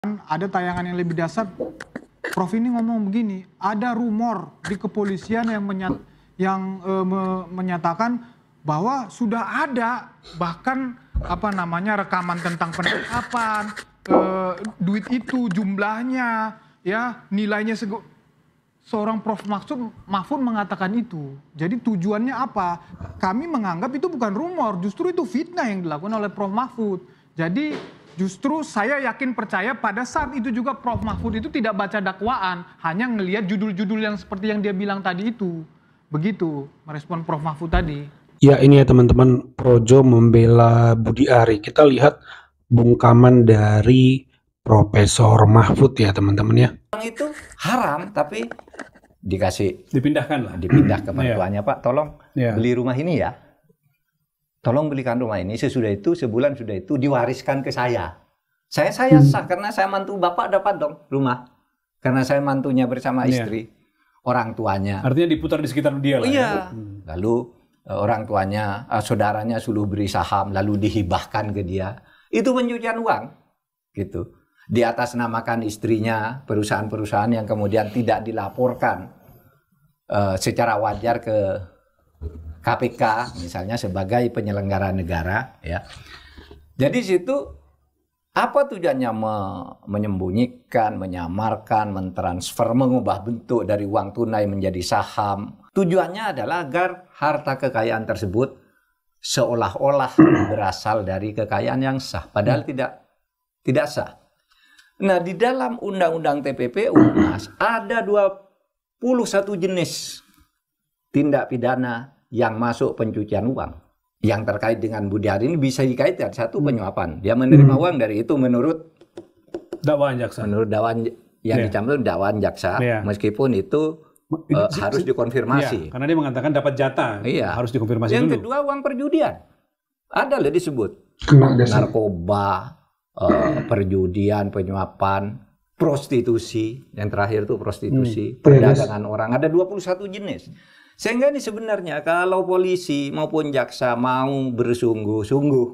Ada tayangan yang lebih dasar, Prof ini ngomong begini, ada rumor di kepolisian yang menyatakan bahwa sudah ada bahkan rekaman tentang penangkapan, duit itu jumlahnya, ya nilainya seorang Prof Mahfud mengatakan itu. Jadi tujuannya apa? Kami menganggap itu bukan rumor, justru itu fitnah yang dilakukan oleh Prof Mahfud. Jadi justru saya yakin percaya pada saat itu juga Prof Mahfud itu tidak baca dakwaan, hanya ngelihat judul-judul yang seperti yang dia bilang tadi itu. Begitu merespon Prof Mahfud tadi. Ya ini ya teman-teman, Projo membela Budi Ari. Kita lihat bungkaman dari Profesor Mahfud ya teman-teman ya. Itu haram tapi dipindahkan dipindah ke mertuanya. Pak tolong beli rumah ini ya. Tolong belikan rumah ini, sebulan sudah itu diwariskan ke saya. Saya sah karena saya mantu bapak dapat dong rumah. Karena saya mantunya bersama istri, orang tuanya. Artinya diputar di sekitar dia lah. Iya. Lalu orang tuanya, saudaranya suruh beri saham, lalu dihibahkan ke dia. Itu pencucian uang, gitu. Di atas namakan istrinya, perusahaan-perusahaan yang kemudian tidak dilaporkan secara wajar ke KPK misalnya sebagai penyelenggara negara ya. Jadi situ apa tujuannya menyembunyikan, menyamarkan, mentransfer, mengubah bentuk dari uang tunai menjadi saham. Tujuannya adalah agar harta kekayaan tersebut seolah-olah berasal dari kekayaan yang sah, padahal tidak sah. Nah, di dalam Undang-Undang TPPU Mas, ada 21 jenis tindak pidana yang masuk pencucian uang. Yang terkait dengan Budi Ari ini bisa dikaitkan. Satu, penyuapan. Dia menerima uang dari itu menurut dakwaan jaksa. Menurut dakwaan yang dicampur dakwaan jaksa, meskipun itu harus dikonfirmasi. Karena dia mengatakan dapat jatah, harus dikonfirmasi yang dulu. Yang kedua, uang perjudian. Ada lah disebut. Narkoba, perjudian, penyuapan, prostitusi. Yang terakhir itu prostitusi, perdagangan orang. Ada 21 jenis. Sehingga ini sebenarnya kalau polisi maupun jaksa mau bersungguh-sungguh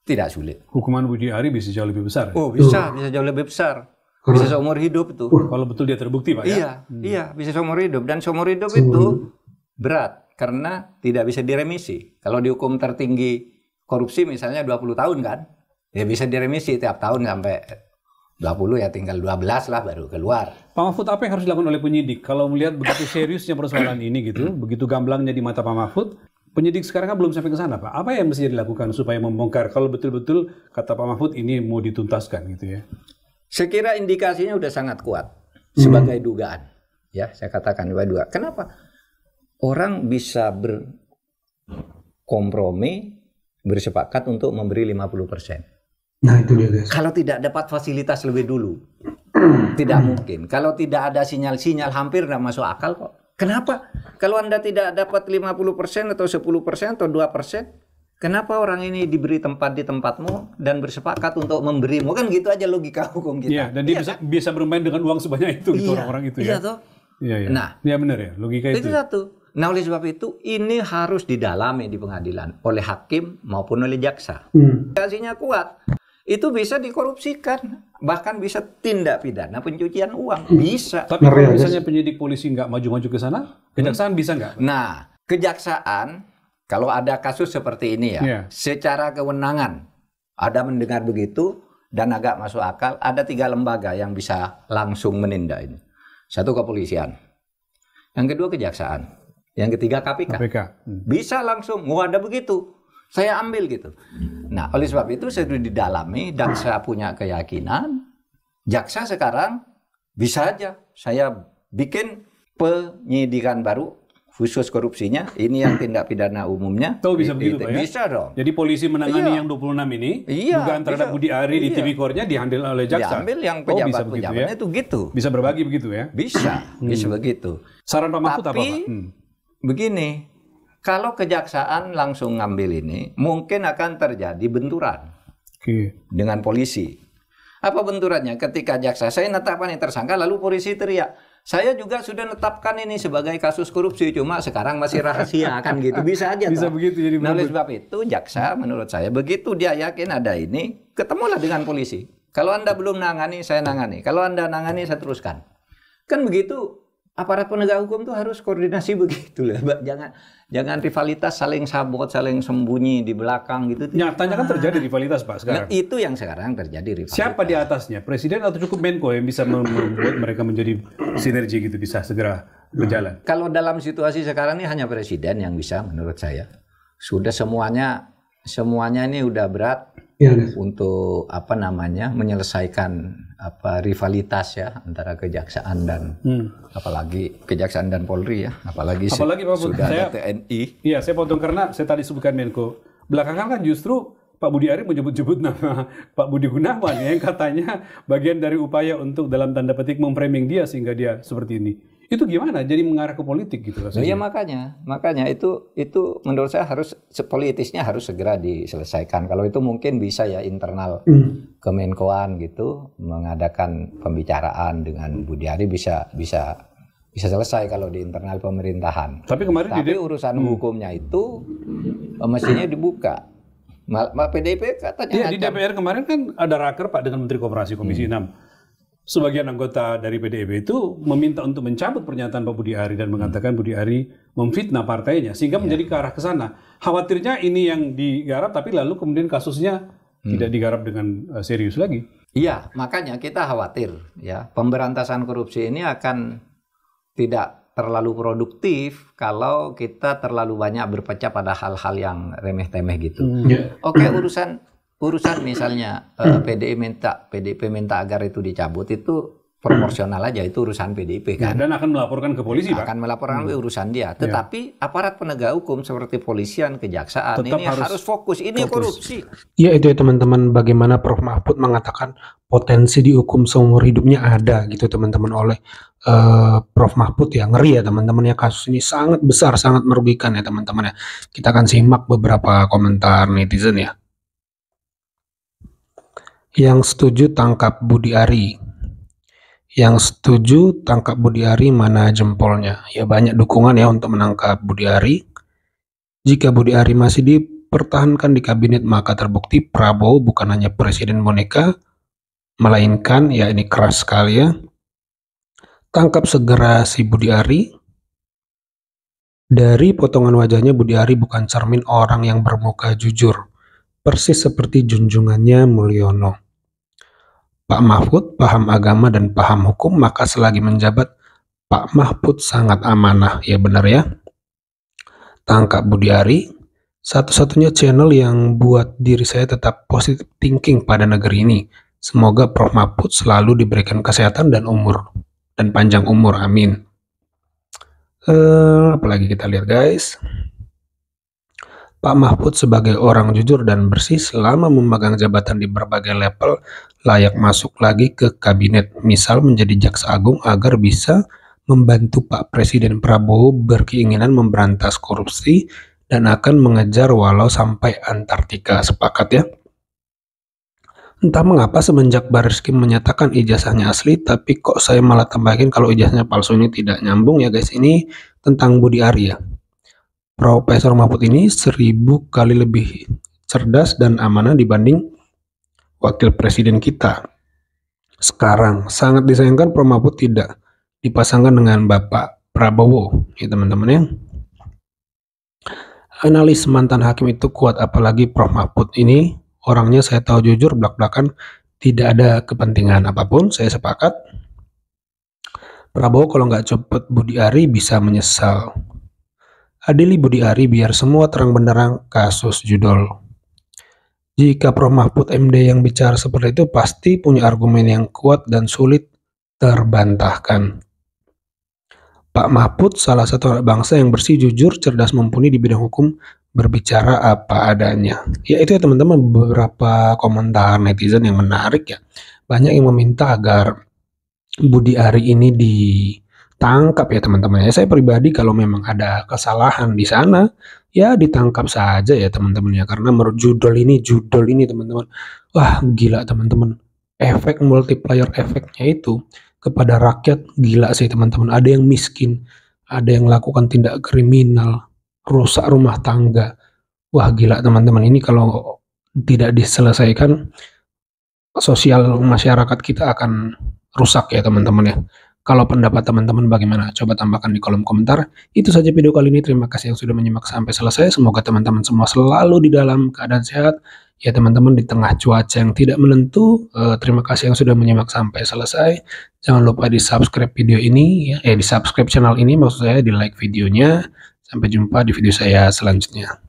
tidak sulit. Hukuman Budi Ari bisa jauh lebih besar. Oh bisa jauh lebih besar. Bisa seumur hidup itu. Kalau betul dia terbukti Pak ya? Iya bisa seumur hidup. Dan seumur hidup itu berat karena tidak bisa diremisi. Kalau dihukum tertinggi korupsi misalnya 20 tahun kan, ya bisa diremisi tiap tahun sampai 20 ya tinggal 12 lah baru keluar. Pak Mahfud, apa yang harus dilakukan oleh penyidik? Kalau melihat begitu seriusnya persoalan ini gitu, begitu gamblangnya di mata Pak Mahfud, penyidik sekarang kan belum sampai ke sana Pak. Apa yang mesti dilakukan supaya membongkar kalau betul-betul kata Pak Mahfud ini mau dituntaskan gitu ya? Saya kira indikasinya udah sangat kuat sebagai dugaan. Ya, saya katakan sebagai dugaan. Kenapa? Orang bisa berkompromi, bersepakat untuk memberi 50%. Nah itu dia guys. Kalau tidak dapat fasilitas lebih dulu, tidak mungkin. Kalau tidak ada sinyal-sinyal hampir tidak masuk akal kok. Kenapa? Kalau Anda tidak dapat 50% atau 10% atau 2%, kenapa orang ini diberi tempat di tempatmu dan bersepakat untuk memberimu? Kan gitu aja logika hukum kita. Iya, dan dia bisa bermain dengan uang sebanyak itu gitu orang-orang itu ya. Iya toh. Iya. Nah, ya benar ya, logika itu. Itu satu. Nah oleh sebab itu ini harus didalami di pengadilan oleh hakim maupun oleh jaksa. Indikasinya kuat. Itu bisa dikorupsikan, bahkan bisa tindak pidana pencucian uang, bisa. Tapi kalau misalnya penyidik polisi nggak maju-maju ke sana, kejaksaan bisa nggak? Nah, kejaksaan kalau ada kasus seperti ini ya, secara kewenangan ada mendengar begitu dan agak masuk akal, ada 3 lembaga yang bisa langsung menindak ini. Satu kepolisian, yang kedua kejaksaan, yang ketiga KPK. Bisa langsung, ada begitu. Saya ambil gitu. Nah, oleh sebab itu saya sudah didalami, jaksa punya keyakinan, jaksa sekarang bisa aja saya bikin penyidikan baru khusus korupsinya, ini yang tindak pidana umumnya. Tahu bisa begitu Pak ya? Bisa dong. Jadi polisi menangani yang 26 ini, dugaan terhadap Budi Ari di Tipikornya dihandle oleh jaksa. Diambil yang pejabat-pejabatnya itu gitu. Bisa berbagi begitu ya? Bisa, bisa begitu. Saran Pak Mahfud apa Pak? Begini, kalau kejaksaan langsung ngambil ini, mungkin akan terjadi benturan dengan polisi. Apa benturannya? Ketika jaksa, saya netapkan yang tersangka, lalu polisi teriak, saya juga sudah netapkan ini sebagai kasus korupsi, cuma sekarang masih rahasia, kan gitu. Bisa aja. Bisa begitu jadi. Nah oleh sebab itu, jaksa menurut saya, begitu dia yakin ada ini, ketemulah dengan polisi. Kalau Anda belum nangani, saya nangani. Kalau Anda nangani, saya teruskan. Kan begitu. Aparat penegak hukum tuh harus koordinasi begitu lah. Jangan rivalitas saling sabot, saling sembunyi di belakang gitu. Nyatanya kan terjadi rivalitas Pak sekarang. Nah, itu yang sekarang terjadi rivalitas. Siapa di atasnya? Presiden atau cukup Menko yang bisa membuat mereka menjadi sinergi gitu, bisa segera berjalan? Kalau dalam situasi sekarang ini hanya presiden yang bisa menurut saya. Sudah semuanya ini udah berat untuk menyelesaikan rivalitas ya antara kejaksaan dan apalagi kejaksaan dan Polri ya, apalagi Pak, sudah ada TNI. Iya, saya potong karena saya tadi sebutkan Menko. Belakangan kan justru Pak Budi Ari menyebut-nyebut nama Pak Budi Gunawan yang katanya bagian dari upaya untuk dalam tanda petik memframing dia sehingga dia seperti ini. Itu gimana? Jadi mengarah ke politik gitu rasanya. Iya makanya itu menurut saya politisnya harus segera diselesaikan. Kalau itu mungkin bisa ya internal Kemenkoan gitu mengadakan pembicaraan dengan Budi Ari bisa selesai kalau di internal pemerintahan. Tapi urusan hukumnya itu mestinya dibuka. PDIP katanya di DPR kemarin kan ada raker Pak dengan Menteri Koperasi Komisi 6. Sebagian anggota dari PDIP itu meminta untuk mencabut pernyataan Pak Budi Ari dan mengatakan Budi Ari memfitnah partainya sehingga menjadi ke arah ke sana. Khawatirnya ini yang digarap tapi lalu kemudian kasusnya tidak digarap dengan serius lagi. Iya, makanya kita khawatir ya pemberantasan korupsi ini akan tidak terlalu produktif kalau kita terlalu banyak berpecah pada hal-hal yang remeh-temeh gitu. Oke, urusan misalnya PDIP minta agar itu dicabut itu proporsional aja, itu urusan PDIP kan. Dan akan melaporkan ke polisi Pak. Akan melaporkan urusan dia. Tetapi aparat penegak hukum seperti polisian, kejaksaan tetap ini harus fokus. Ini korupsi. Ya itu ya teman-teman, bagaimana Prof Mahfud mengatakan potensi dihukum seumur hidupnya ada gitu teman-teman oleh Prof Mahfud ya. Ngeri ya teman-teman ya, kasus ini sangat besar, sangat merugikan ya teman-teman ya. Kita akan simak beberapa komentar netizen ya. Yang setuju tangkap Budi Ari. Yang setuju tangkap Budi Ari, mana jempolnya? Ya banyak dukungan ya untuk menangkap Budi Ari. Jika Budi Ari masih dipertahankan di kabinet maka terbukti Prabowo bukan hanya presiden boneka, melainkan ya ini keras sekali ya. Tangkap segera si Budi Ari. Dari potongan wajahnya Budi Ari bukan cermin orang yang bermuka jujur. Persis seperti junjungannya Mulyono. Pak Mahfud paham agama dan paham hukum, maka selagi menjabat Pak Mahfud sangat amanah. Ya benar ya. Tangkap Budi Ari, satu-satunya channel yang buat diri saya tetap positive thinking pada negeri ini. Semoga Prof Mahfud selalu diberikan kesehatan dan panjang umur. Amin. Apalagi kita lihat guys. Pak Mahfud sebagai orang jujur dan bersih selama memegang jabatan di berbagai level layak masuk lagi ke kabinet, misal menjadi jaksa agung agar bisa membantu Pak Presiden Prabowo berkeinginan memberantas korupsi dan akan mengejar walau sampai Antartika. Sepakat ya? Entah mengapa semenjak Barreskrim menyatakan ijazahnya asli, tapi kok saya malah tambahin kalau ijazahnya palsu, ini tidak nyambung ya guys. Ini tentang Budi Ari ya. Profesor Mahfud ini 1000 kali lebih cerdas dan amanah dibanding wakil presiden kita. Sekarang sangat disayangkan Prof Mahfud tidak dipasangkan dengan Bapak Prabowo, ya teman-teman ya. Analis mantan hakim itu kuat, apalagi Prof Mahfud ini orangnya saya tahu jujur, belak-belakan, tidak ada kepentingan apapun. Saya sepakat. Prabowo kalau nggak cepet Budi Ari bisa menyesal. Adili Budi Ari biar semua terang benderang kasus judul. Jika Prof Mahfud MD yang bicara seperti itu pasti punya argumen yang kuat dan sulit terbantahkan. Pak Mahfud salah satu anak bangsa yang bersih, jujur, cerdas, mumpuni di bidang hukum, berbicara apa adanya. Ya itu ya teman-teman beberapa komentar netizen yang menarik ya. Banyak yang meminta agar Budi Ari ini ditangkap ya teman-teman ya. Saya pribadi kalau memang ada kesalahan di sana ya ditangkap saja ya teman-teman ya, karena menurut judul ini teman-teman, wah gila teman-teman, efek multiplier efeknya itu kepada rakyat gila sih teman-teman. Ada yang miskin, ada yang melakukan tindak kriminal, rusak rumah tangga, wah gila teman-teman. Ini kalau tidak diselesaikan sosial masyarakat kita akan rusak ya teman-teman ya. Kalau pendapat teman-teman bagaimana? Coba tambahkan di kolom komentar. Itu saja video kali ini. Terima kasih yang sudah menyimak sampai selesai. Semoga teman-teman semua selalu di dalam keadaan sehat. Ya teman-teman, di tengah cuaca yang tidak menentu. Terima kasih yang sudah menyimak sampai selesai. Jangan lupa di subscribe video ini, ya, di subscribe channel ini maksud saya, di like videonya. Sampai jumpa di video saya selanjutnya.